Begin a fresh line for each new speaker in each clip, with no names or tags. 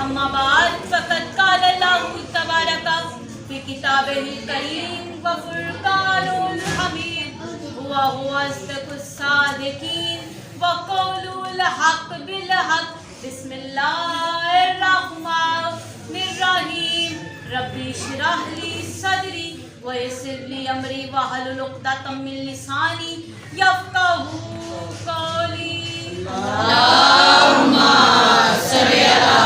अम्मा बाद फ़क़त क़ाल अल्लाहु तबारक फ़ी किताबिहिल करीम व फ़ुरक़ानुल हमीद हुवा अस्दक़ुस सादिक़ीन व क़ौलुल हक़्क़ बिल हक़्क़ बिस्मिल्लाहिर रहमानिर रहीम रब्बि इश्रह ली सदरी व यस्सिर ली अमरी वहलुल उक़दतम मिन लिसानी यफ़क़हू क़ौली।
अल्लाहुम्मा सल्लि अला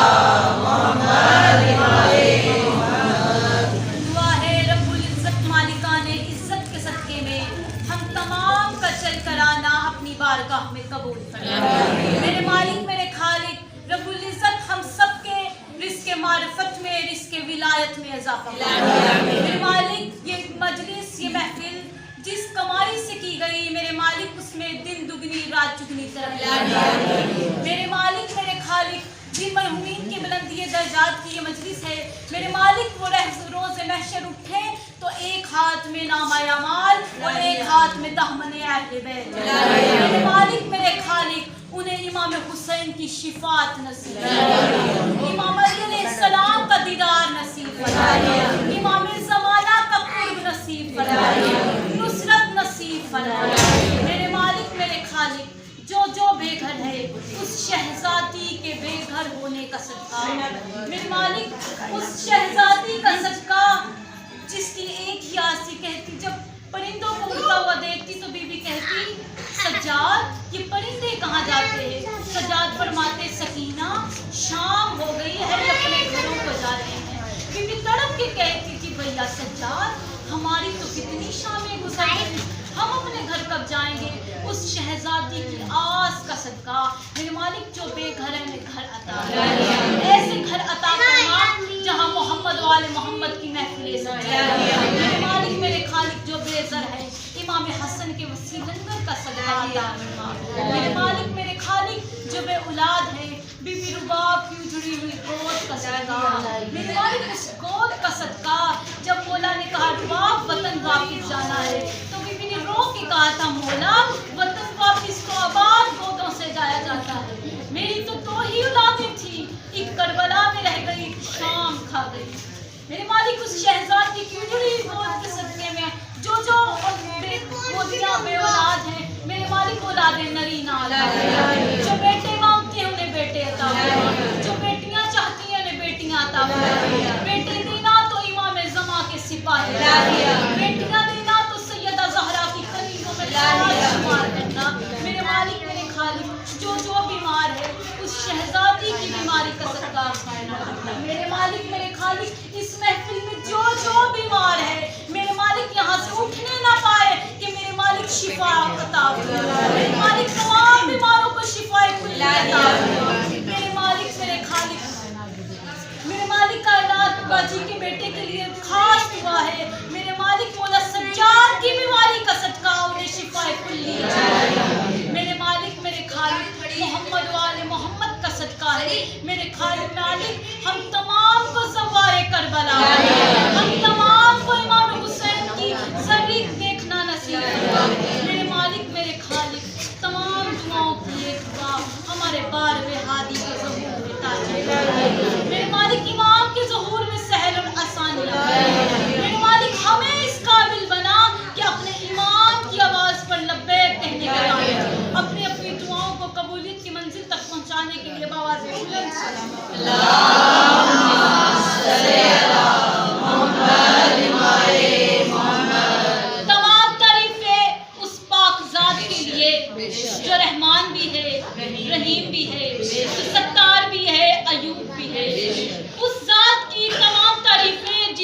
मुहम्मद व आले मुहम्मद।
दुआ है रब्बुल इज़्ज़त मालिकाने इज़्ज़त के सदक़े में हम तमाम का चल कराना अपनी बारगाह में कबूल फरमाए। मेरे मालिक मेरे खालिक रब्बुल इज़्ज़त हम सब के रिज़्क़ मारिफत में रिज़्क़ विलायत में इज़ाफ़ा फरमाए। मेरे मालिक ये मजलिस ये महफिल जिस कमाई से की गई मेरे मालिक उसमें दिन दुगनी रात चुगनी तरक्की। मेरे मालिक मेरे खालिक जिन मरहूमीन के बुलंदी दर्जात की ये मजलिस है मेरे मालिक वो रोज़ महशर उठे तो एक हाथ में नामा अमाल और एक हाथ में दामन अहले बैत। मेरे मालिक मेरे खालिक उन्हें इमाम हुसैन की शिफात नसीब फरमाए, इमाम अली अलैहिस्सलाम का दीदार नसीब फरमाए, इमाम ज़माना का कुर्ब नसीब फरमाए, नुसरत नसीब फरमाए। मेरे मालिक मेरे खालिक जो बेघर है उस शहजादी के बेघर होने का सदका, मेरे मालिक उस शहजादी का सदका जिसकी एक ही आसी कहती जब परिंदों को उड़ता हुआ देखती तो बीबी कहती सज्जाद ये परिंदे कहाँ जाते हैं। सज्जाद फरमाते सकीना शाम हो गई है अपने घरों को जा रहे हैं। बीबी तड़प के कहती थी भैया सज्जाद हमारी तो कितनी शामें गुजर गई, हम अपने घर कब जाएंगे। उस शहजादी की आस का सदका मेरे मालिक जो बेघर है मैं घर अता ऐसे घर अता फरमा जहाँ मोहम्मद वाले मोहम्मद की महफिलें सजाए। मेरे मालिक मेरे खालिक जो बेज़र है इमाम हसन के वसी लंगर का सदका अता फरमा। मेरे मालिक मेरे खालिक जो बे औलाद है बीबी रुबाब की उजड़ी हुई गोद का सदका, मेरे मालिक उस गोद का सदका जब मौला ने कहा रुबाब वतन वापिस जाना है तो बीबी ने रो के कहा था मौला वतन वापिस तो आबाद गोदों से जाया जाता है। मेरी तो दो ही औलादें थी, एक करबला में रह गई एक शाम खा गई। मेरे मालिक उस शहजादी की उजड़ी हुई गोद के सदके में जो गोदियां बे औलाद हैं मेरे मालिक औलादें नरीना जो बेटे मांगते हैं उन्हें बेटे अता फरमा, जो बेटियां चाहती हैं उन्हें बेटियां अता फरमा। बेटे देना तो इमाम ज़मा के सिपाही, बेटियां देना तो सैयदा ज़हरा की करीबों में शुमार करना। मेरे मालिक मेरे खालिक जो बीमार है उस शहजादी की बीमारी का सदका खाना। मेरे मालिक मेरे खालिक इस महफिल में जो बीमार है मेरे मालिक यहाँ से उठने ना पाए कि मेरे मालिक शिफा अता फरमा। मेरे मालिक तमाम बीमारों को शिफाए कुल्ली अता फरमा। मेरे मालिक मेरे खालिक मेरे मालिक कायनात बाजी के बेटे के लिए खास दुआ है मेरे मालिक मौला सज्जाद की बीमारी का सदका उन्हें शिफाए कुल्ली अता। मेरे मालिक मेरे खालिक मोहम्मद वाले मोहम्मद का सदका है मेरे खालिक मालिक हम तमाम को सवारे करबला, हम तमाम को इमाम हुसैन की ज़र्री देखना नसीब फरमा। मेरे मालिक मेरे खालिक तमाम दुआओं की एक दुआ हमारे बार में हादी के ज़हूर में ताज, मेरे मालिक इमाम के ज़हूर में सहल और आसानी, मेरे मालिक हमें इस काबिल बना कि अपने इमाम की आवाज़ पर लब्बैक कहने के लायक अपनी अपनी दुआओं को कबूलियत की मंजिल तक पहुंचाने के लिए बावाज़ बुलंद तमाम तारीफें उस पाक ज़ात के लिए जो रहमान भी है रहीम भी है सत्तार भी है अयूब भी है। उस ज़ात की तमाम तारीफें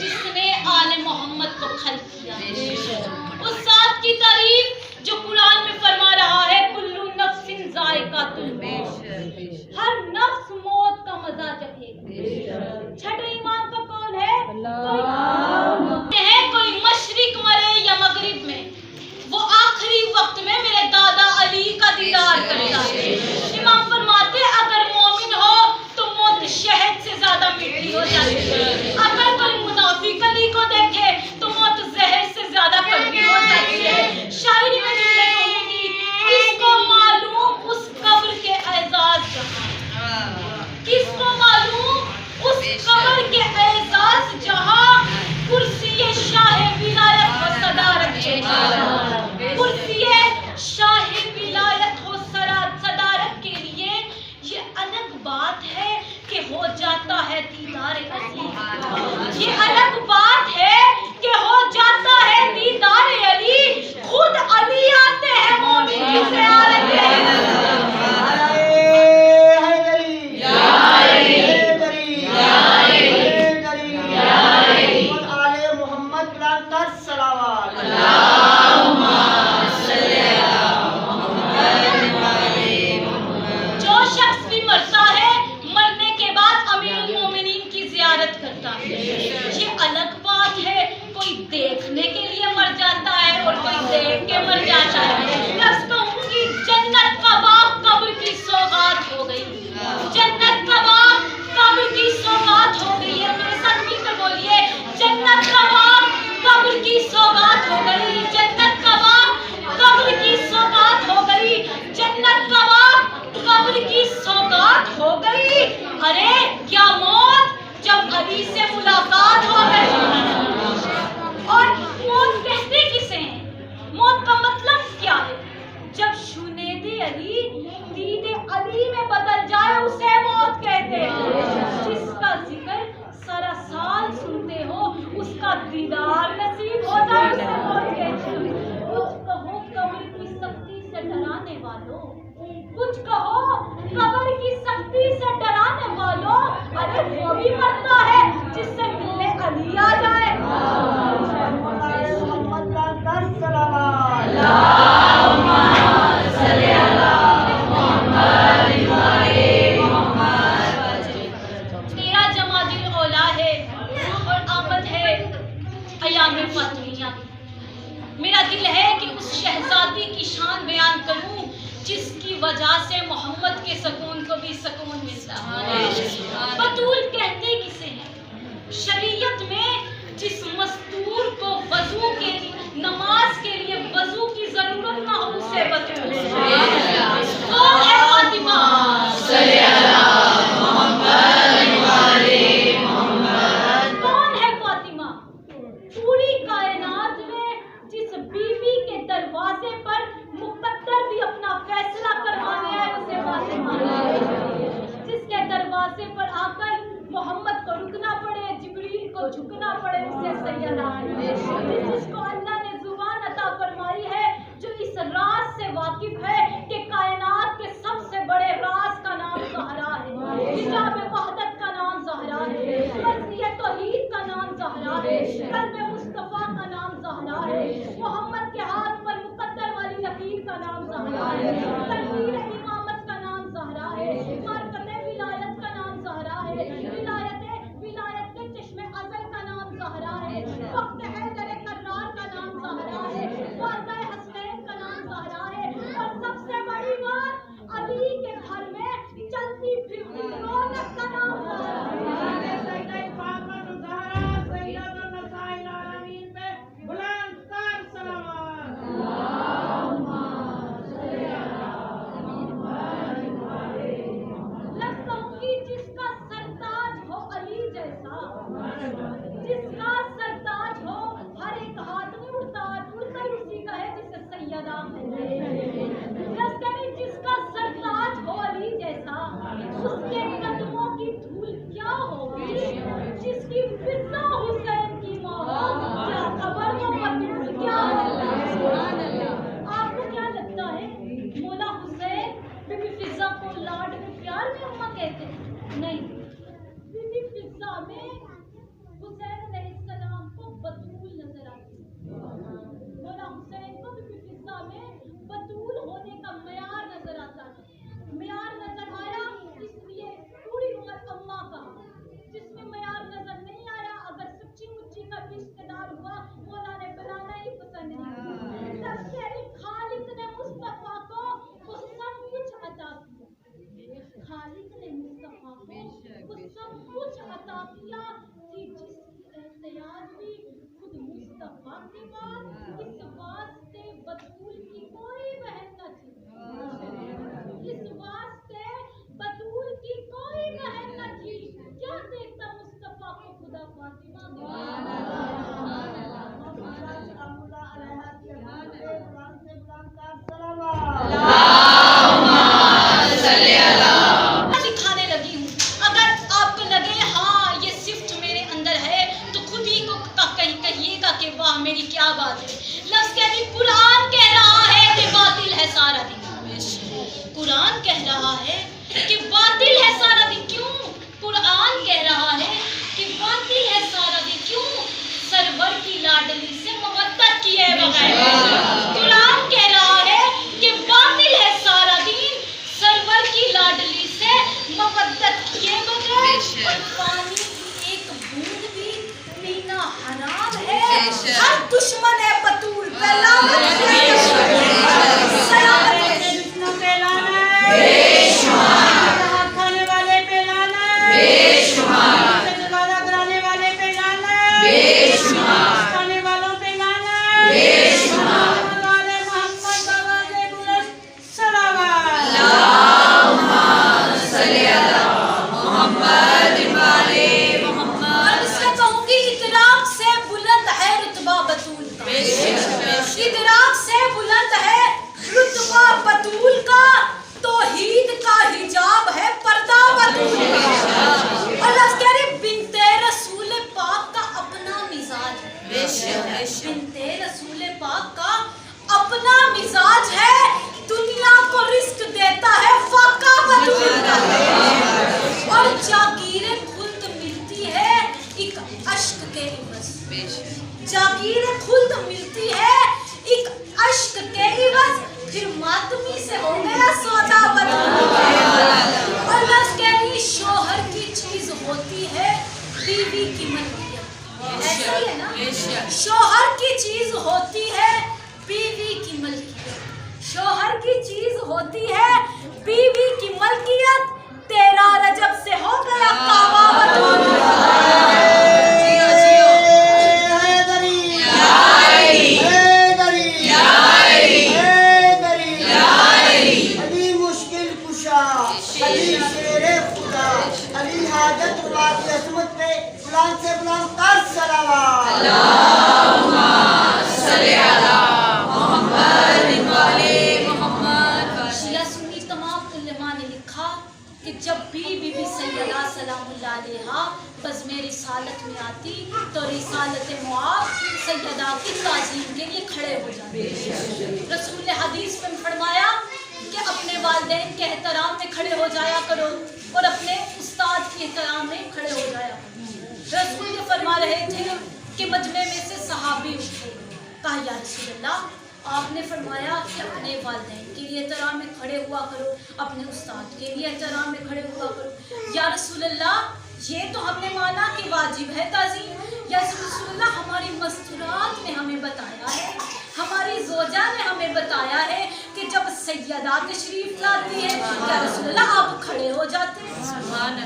जिसने आले मोहम्मद को खल्क़ किया। उस ज़ात की तारीफ जो कुरान में फरमा रहा है कुल्लु नफ्सिन ज़ाइक़ातुल मौत, हर नफ्स मौत का मजा चखेगी। छठे इमाम का कौन है कोई मशरिक मरे या मगरिब में वो आखिरी वक्त में मेरे दादा अली ارے وہ بھی مرتا ہے جس سے ملنے علی آ جائے. تیرا جمادی اولا ہے اور آمد ہے ایام فاطمیہ. میرا دل ہے کہ اس شہزادی کی شان بیان کروں جس کی وجہ سے محمد کے سکون کو بھی سکون ملتا ہے. بطول کہتے کسے ہیں؟ شریعت میں جس مستور کو وضو کے لیے نماز کے لیے وضو کی ضرورت نہ ہو اسے بطول. کون ہے فاطمہ؟ کون ہے فاطمہ؟ پوری کائنات میں جس بیوی کے دروازے پر مقدر بھی اپنا فیصلہ کروانے آئے اسے فاطمہ. جس کے دروازے پر آ کر محمد کو رکنا پڑے، جبریل کو جھکنا پڑے اسے سیدہ. جس کو اللہ نے زبان عطا فرمائی ہے، جو اس راز سے واقف ہے کہ کائنات کے سب سے بڑے راز کا نام زہرا ہے، حجاب وحدت کا نام زہرا ہے، مرضیہ توحید کا نام زہرا ہے، قلب مصطفیٰ کا نام زہرا ہے، محمد کے ہاتھ پر مقدر والی لکیر کا نام زہرا ہے، تکبیر امامت کا نام زہرا ہے، مارکت ولایت کا نام زہرا ہے، ولایت کے چشم ازل کا نام زہرا ہے، وقت حیدر کرار کا نام زہرا ہے، والدہ حسنین کا نام زہرا ہے، اور سب سے بڑی بات علی کے گھر میں چلتی پھرتی رونق کا نام زہرا ہے. پھر ماتمی سے ہو گیا سودا اور بس کہہ رہی شوہر کی چیز ہوتی ہے بیوی کی ملکیت. ایسا ہی ہے نا, شوہر کی چیز ہوتی ہے بیوی کی ملکیت, شوہر کی چیز ہوتی ہے بیوی کی ملکیت. 13 رجب سے ہو گیا
علی مشکل کشا, علی شیر خدا, علی حاجت روا کی عظمت پہ بلند سے بلند تر صلوات. اللہم صلی علی محمد وعلی محمد.
شیعہ سنی تمام علماء نے لکھا کہ جب بھی بی بی سیدہ سلام اللہ علیہا بزم رسالت میں آتی تو رسالت معاذ سیدہ کی تعظیم کے لیے کھڑے ہو جاتے. رسول نے حدیث میں فرمایا کہ اپنے والدین کے احترام میں کھڑے ہو جایا کرو اور اپنے استاد کے احترام میں کھڑے ہو جایا کرو. رسول یہ فرما رہے تھے کہ مجمع میں سے صحابی اٹھے, کہا یا رسول اللہ, آپ نے فرمایا کہ اپنے والدین کے لیے احترام میں کھڑے ہوا کرو, اپنے استاد کے لیے احترام میں کھڑے ہوا کرو. یا رسول اللہ, یہ تو ہم نے مانا کہ واجب ہے تعظیم. یا رسول اللہ, ہماری مستورات نے ہمیں بتایا ہے, ہماری زوجہ نے ہمیں بتایا ہے کہ جب سیدہ تشریف لاتی ہے یا رسول اللہ آپ کھڑے ہو جاتے ہیں.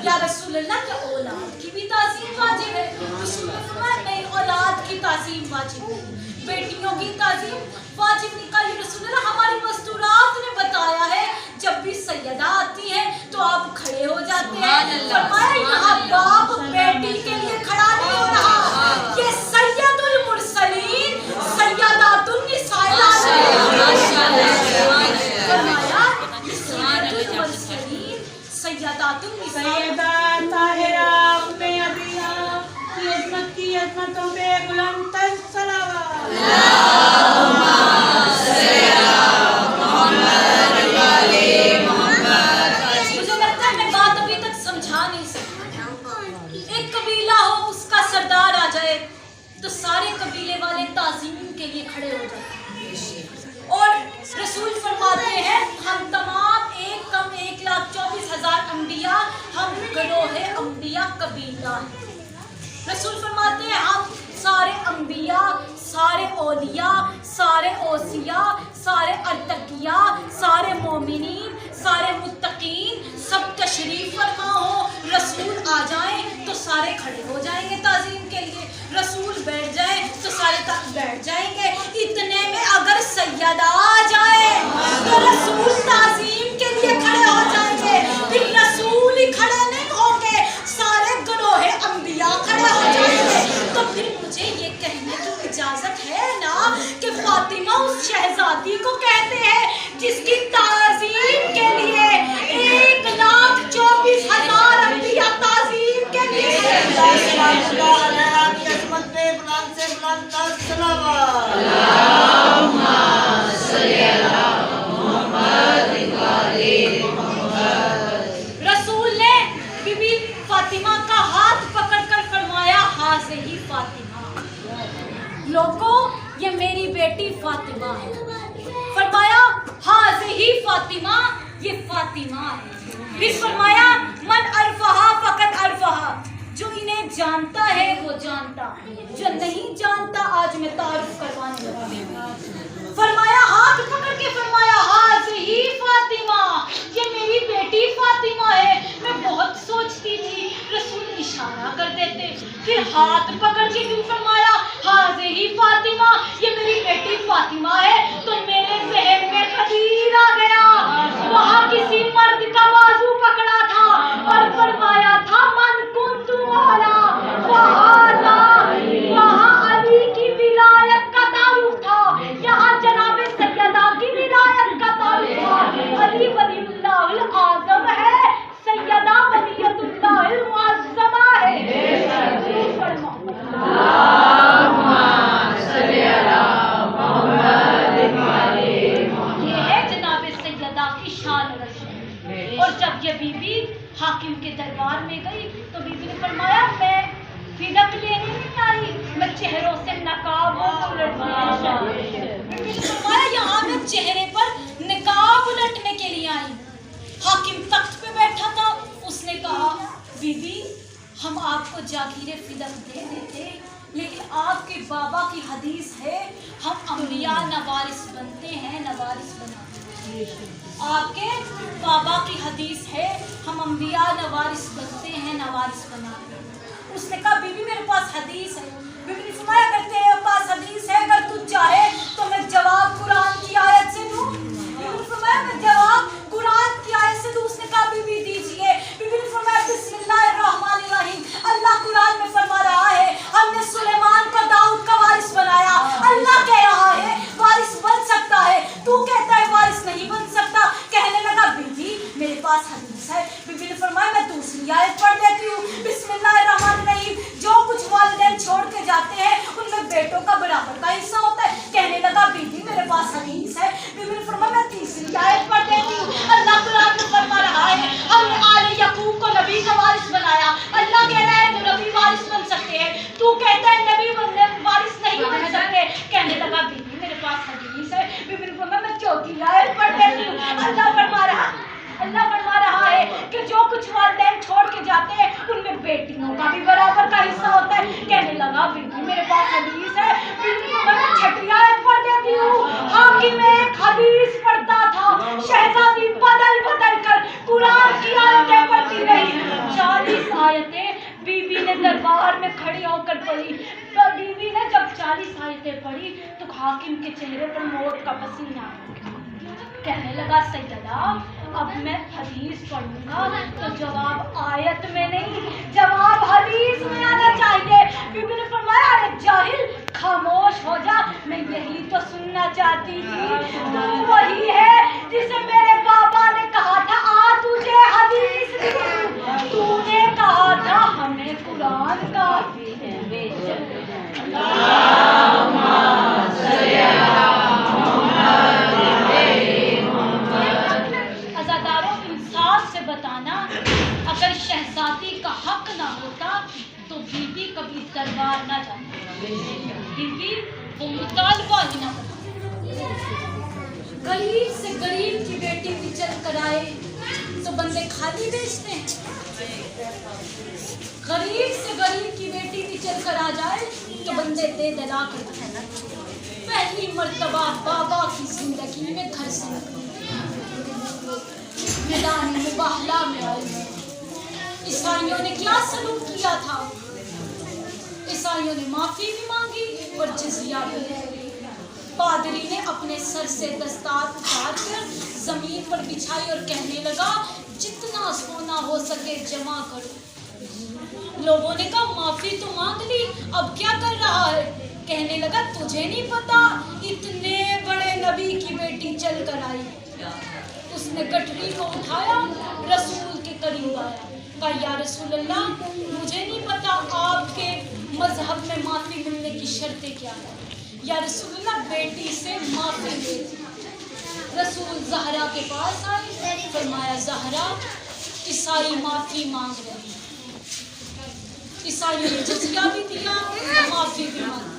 یا رسول اللہ, کیا اولاد کی بھی تعظیم واجب ہے؟ رسول اللہ فرمایا نہیں, اولاد کی تعظیم واجب نہیں, بیٹیوں کی تعظیم واجب نہیں. کہا یا رسول اللہ, ہماری مستورات نے بتایا ہے جب بھی سیدہ آتی ہے تو آپ کھڑے ہو جاتے ہیں. فرمایا یہاں باپ بیٹی کے لیے کھڑا نہیں ہو رہا, یہ سید المرسلین سیدات النساء فرمایا سید المرسلین سیدات النساء.
سیدہ طاہرہ ام ابیہ کی عظمت کی عظمتوں پہ بلند تر صلوات.
مجھے لگتا ہے میں بات ابھی تک سمجھا نہیں سکتی. ایک قبیلہ ہو, اس کا سردار آ جائے تو سارے قبیلے والے تعظیم کے لیے کھڑے ہو جاتے ہیں. اور رسول فرماتے ہیں ہم تمام 1,24,000 انبیاء, ہم گروہ انبیاء قبیلہ ہیں. رسول فرماتے ہیں ہم سارے انبیاء, سارے اولیاء, سارے اوصیاء, سارے ارتقیاء, سارے مومنین, سارے متقین سب تشریف فرما ہو. رسول آ جائیں تو سارے کھڑے ہو جائیں گے تعظیم کے لیے, رسول بیٹھ جائیں تو سارے تک بیٹھ جائیں گے. اتنے میں اگر سیدہ آ جائے تو رسول تعظیم کے لیے کھڑے ہو جائیں گے. پھر رسول ہی کھڑے نہیں ہوں گے, سارے گروہ انبیاء کھڑے ہو جائیں گے. تو پھر مجھے یہ کہنے کی اجازت ہے نا کہ فاطمہ اس شہزادی کو کہتے ہیں جس کی تعظیم کے لیے 1,24,000 انبیاء تعظیم کے لیے
کی عظمت پہ بلند سے بلند تر صلوات. اللہم صلی علی محمد وعلی محمد.
رسول نے بی بی فاطمہ کا ہاتھ پکڑ کر فرمایا حاضر ہی فاطمہ, لوگوں یہ میری بیٹی فاطمہ ہے. فرمایا حاضر ہی فاطمہ, یہ فاطمہ ہے. پھر فرمایا من عرفہا فقط عرفہا, جو انہیں جانتا ہے وہ جانتا, جو نہیں جانتا آج میں تعارف کروانے لگا. فرمایا ہاتھ پکڑ کے فرمایا حاضر ہی فاطمہ, یہ میری بیٹی فاطمہ ہے. میں بہت سوچتی تھی, رسول اشارہ کر دیتے, پھر ہاتھ پکڑ کے کیوں فرمایا حاضر ہی فاطمہ, یہ میری بیٹی فاطمہ ہے. تو میرے ذہن میں خطیر آ گیا, وہاں کسی مرد کا بازو پکڑا تھا اور فرمایا تھا من کنت مولا وہذا, وہاں علی کی ولایت کا تعارف تھا, یہاں جناب سیدہ کی ولایت کا تعارف تھا. علی ولی اللہ الاعظم ہے, سیدہ ولیۃ اللہ المعظمہ ہے. یہ ہے جناب سیدہ کی شان رشید. اور جب یہ بی بی حاکم کے دربار میں گئی تو بی بی نے فرمایا میں فدق لینے نہیں آئی, میں چہروں سے نقاب و فرمایا یہاں میں چہرے پر हाकिम तख्त पे बैठा था, उसने कहा बीबी हम आपको जागीरे फिदक दे देते, लेकिन आपके बाबा की हदीस है हम अम्बिया नवारिस बनते हैं, नवारिस बनाते हैं। आपके बाबा की हदीस है हम अम्बिया नवारिस बनते हैं, नवारिस बनाते हैं। उसने कहा बीबी मेरे पास हदीस है। बीबी ने फरमाया अगर तेरे पास हदीस है, अगर तू चाहे तो मैं जवाब कुरान की आयत से दूं। बीबी ने फरमाया मैं जवाब कुरान की आयत से दूं। उसने कहा बीबी दीजिए। बीबी ने फरमाया बिस्मिल्लाहिर्रहमानिर्रहीम, अल्लाह कुरान में फरमा रहा है हमने सुलेमान को दाऊद का वारिस बनाया। अल्लाह कह रहा है वारिस बन सकता है, तू कहता है वारिस नहीं बन सकता। कहने लगा बीबी मेरे पास हदीस है। बीबी ने फरमाया मैं दूसरी आयत पढ़ देती हूँ, बिस्मिल्लाहिर्रहमानिर्रहीम, जो कुछ वालिदैन छोड़ के जाते हैं उनमें बेटों का बराबर का हिस्सा होता है। कहने लगा बीबी मेरे पास हदीस है। बीबी ने फरमाया मैं तीसरी आयत पढ़ देती हूँ, अल्लाह कुरान में फरमा रहा है हमने आले यकूब को नबी का वारिस बनाया। अल्लाह कह रहा है नबी वारिस बन सकते हैं, तू कहता है नबी वारिस नहीं बन सकते। कहने लगा बीबी मेरे पास हदीस है। बीबी ने फरमाया मैं चौथी आयत पढ़ देती हूँ, अल्लाह फरमा रहा है कि जो कुछ वालिदैन छोड़ के जाते हैं उनमें बेटियों का भी बराबर का हिस्सा होता है। कहने लगा बीबी मेरे पास हदीस है। बीबी को मैं छठी आयत पढ़ देती हूँ। हाकिम एक हदीस पढ़ता था, शहजादी बदल बदल कर कुरान की आयतें पढ़ती रही। 40 आयतें बीबी ने दरबार में खड़ी होकर पढ़ी। तो बीबी ने जब 40 आयतें पढ़ी तो हाकिम के चेहरे पर मौत का पसीना आ गया। कहने लगा सैयदा अब मैं हदीस पढ़ूंगा तो जवाब आयत में नहीं, जवाब हदीस में आना चाहिए। बीबी ने फरमाया अरे जाहिल खामोश हो जा, मैं यही तो सुनना चाहती थी। तू वही है जिसे मेरे बाबा ने कहा था आ तुझे हदीस दूं। तूने कहा था हमें कुरान का बताना, अगर शहजादी का हक ना होता तो बीबी कभी दरबार ना जाती, बीबी वो मुतालबा ही ना करती। गरीब से गरीब की बेटी भी चल कर आए तो बंदे खाली बेचते हैं, गरीब से गरीब की बेटी भी चल कर आ जाए तो बंदे दे दला कर पहली मर्तबा बाबा की जिंदगी में घर से मैदान मुबाहला में आए। ईसाइयों ने क्या सलूक किया था? ईसाइयों ने माफी भी मांगी और जिजिया भी दी। पादरी ने अपने सर से दस्तार उतार कर जमीन पर बिछाई और कहने लगा जितना सोना हो सके जमा करो। लोगों ने कहा माफी तो मांग ली, अब क्या कर रहा है? कहने लगा तुझे नहीं पता इतने बड़े नबी की बेटी चल कर आई। उसने गठरी को उठाया, रसूल के करीब आया, कहा या रसूल अल्लाह मुझे नहीं पता आपके मजहब में माफ़ी मिलने की शर्तें क्या है। या रसूल अल्लाह बेटी से माफ़ी दे। रसूल ज़हरा के पास आए, फरमाया ज़हरा ईसाई माफ़ी मांग रहे हैं। ईसाइयों ने जज़िया भी दिया, माफ़ी भी मांगी।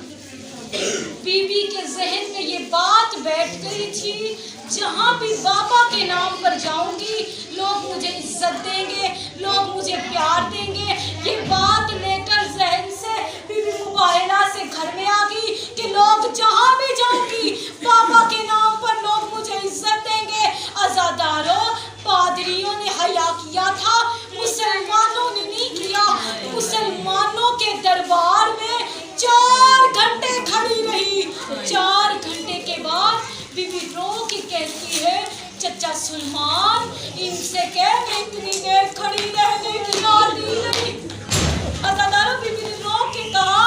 बीबी के जहन में ये बात बैठ गई थी जहाँ भी बाबा के नाम पर जाऊंगी लोग मुझे इज्जत देंगे, लोग मुझे प्यार देंगे। ये बात लेकर जहन से बीबी मुबाहिला से घर में आ गई कि लोग जहाँ भी जाऊंगी बाबा के नाम पर लोग मुझे इज्जत देंगे। अज़ादारों पादरियों ने हया किया था, मुसलमानों ने नहीं किया। मुसलमानों के दरबार में 4 घंटे खड़ी रही। 4 घंटे के बाद बीबी रो के कहती है चचा सुलेमान इनसे कह मैं इतनी देर खड़ी रहने की आदी नहीं। अज़ादारों बीबी ने रो के कहा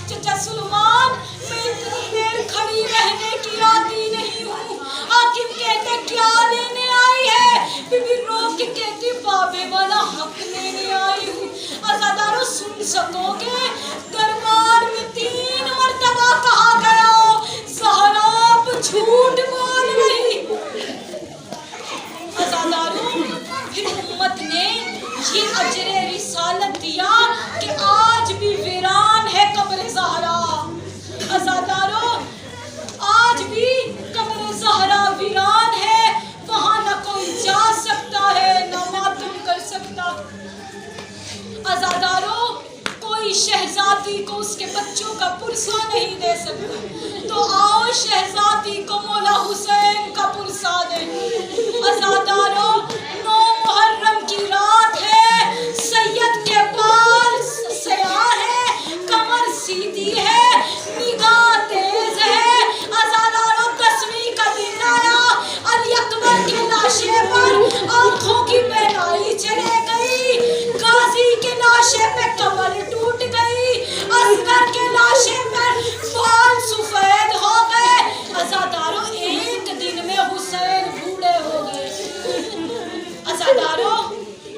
चचा सुलेमान मैं इतनी देर खड़ी रहने की आदी नहीं हूँ। हाकिम कहते क्या लेने आई है? बीबी रो के कहती बाबे वाला हक लेने आई हूँ। अज़ादारों सुन सकोगे दरबार में 3 मर्तबा कहा गया ज़हरा झूठ बोल रही। अज़ादारों फिर उम्मत ने ये अजरे रिसालत दिया कि आज भी वीरान है कब्र ज़हरा। अज़ादारों आज भी कब्र ज़हरा वीरान है, वहाँ न कोई जा सकता है بچوں کا پرسہ نہیں دے سکتا تو آؤ شہزادی کو مولا حسین کا پرسہ دے. عزاداروں 9 محرم کی رات ہے، سید کے بال سیاہ ہے، کمر سیدھی ہے، نگاہ تیز ہے. عزاداروں 10ویں کا دن آیا، علی اکبر کے لاشے پر آنکھوں کی بینائی چلے گئی، غازی کے لاشے پہ کمر ٹوٹ گئی، اصغر کے لاشے پر بال سفید ہو گئے. عزاداروں ایک دن میں حسین بوڑھے ہو گئے. عزاداروں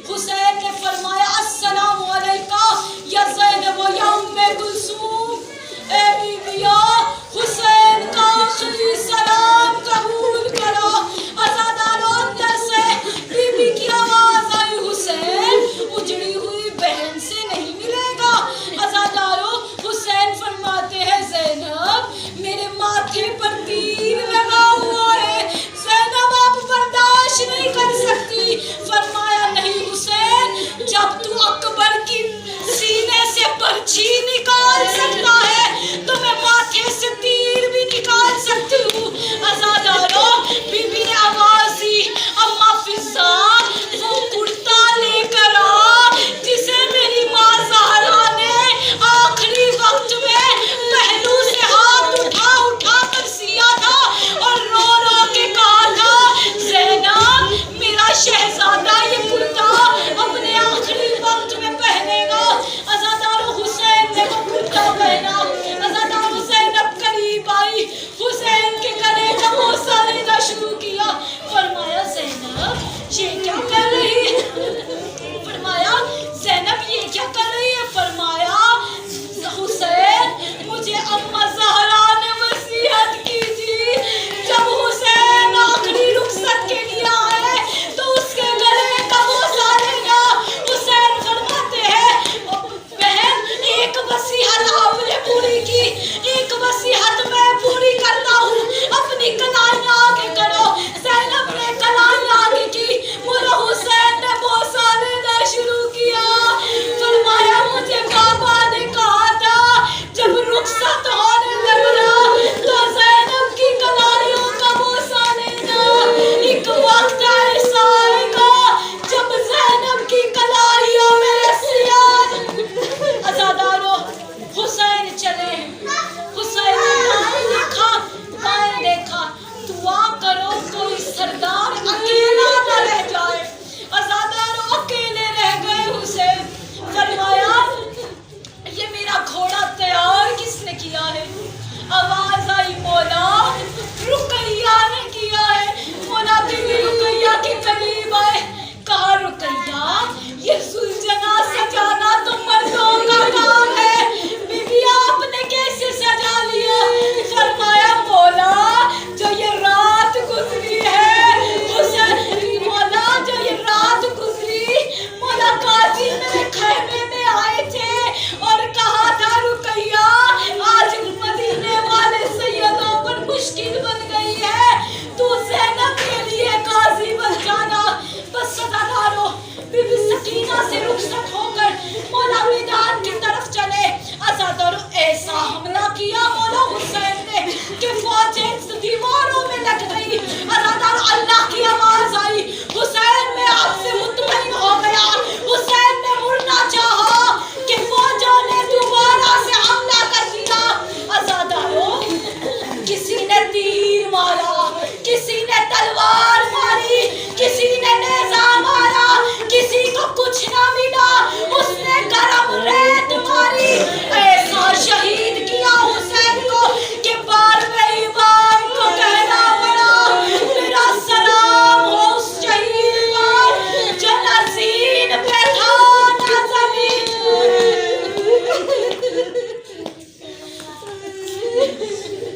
حسین نے فرمایا السلام علیکہ یا زینب و یا ام کلثوم. اے بیویوں حسین کا آخری سلام قبول کرو. عزاداروں اندر سے بی بی کی آواز آئی حسین اجڑی ہوئی بہن سے نہیں ملے گا. عزاداروں حسین فرماتے ہیں زینب میرے ماتھے پر تیر لگا ہوا ہے، زینب آپ برداشت نہیں کر سکتی. فرمایا نہیں حسین، جب تو اکبر کی سینے سے برچھی نکال سکتا ہے تو میں ماتھے سے تیر بھی نکال سکتی ہوں. عزاداروں بی بی نے آواز دی اما فضا وہ کرتا لے کر آ جسے میری ماں زہرا نے آخری وقت میں پہلو سے ہاتھ اٹھا کر سیا تھا اور رو رو کے کہا تھا زینب میرا شہزادہ یہ کرتا اپنے آخری وقت میں پہنے گا. عزاداروں حسین نے وہ کرتا پہنا. عزاداروں زینب قریب آئی، حسین کے گلے کا بوسہ لینا شروع کیا. فرمایا زینب یہ کیا کر رہی ہے؟ فرمایا زینب یہ کیا کر رہی ہے؟ فرمایا حسین مجھے اما زہرا نے وصیت کی تھی جب حسین آخری رخصت کے لیے آئے تو اس کے گلے کا بوسہ لینا. حسین فرماتے ہیں بہن ایک وصیت آپ نے پوری کی، ایک وصیت میں پوری کرتا ہوں، اپنی کلائیں آگے کرو. زینب نے کلائیں آگے کی، مولا حسین نے بوسہ لینا شروع کیا. فرمایا مجھے بابا نے کہا تھا جب رخصت ہونے لگا تو زینب کی کلائیوں کا بوسہ لینا. ایک وقت ایسا آئے گا جب زینب کی کلائیوں میں رسیاں. عزاداروں حسین چلے، حسین نے دائیں دیکھا بائیں دیکھا، دعا کرو کوئی سردار اکیلا نہ رہ جائے. عزاداروں اکیلے رہ گئے حسین. فرمایا یہ میرا گھوڑا تیار کس نے کیا ہے؟ آواز آئی مولا رقیہ نے کیا ہے. مولا بی بی رقیہ کے قریب آئے، کہا رقیہ یہ سلجھنا سجانا تو مردوں کا کام ہے، بی بی آپ نے کیسے سجا لیا؟ فرمایا مولا جو یہ رات گزری ہے حسین، مولا جو یہ رات گزری مولا قاضی میرے خیمے میں آئے تھے اور کہا تھا رقیہ آج مدینے والے سیدوں پر مشکل بن گئی ہے، تو زینب کے لیے قاضی بن جانا. بس عزاداروں بی بی سکینہ سے رخصت ہو کر مولا میدان کی طرف چلے. عزاداروں ایسا حملہ کیا مولا حسین نے کہ فوجیں دیواروں میں لگ گئی. عزاداروں اللہ کی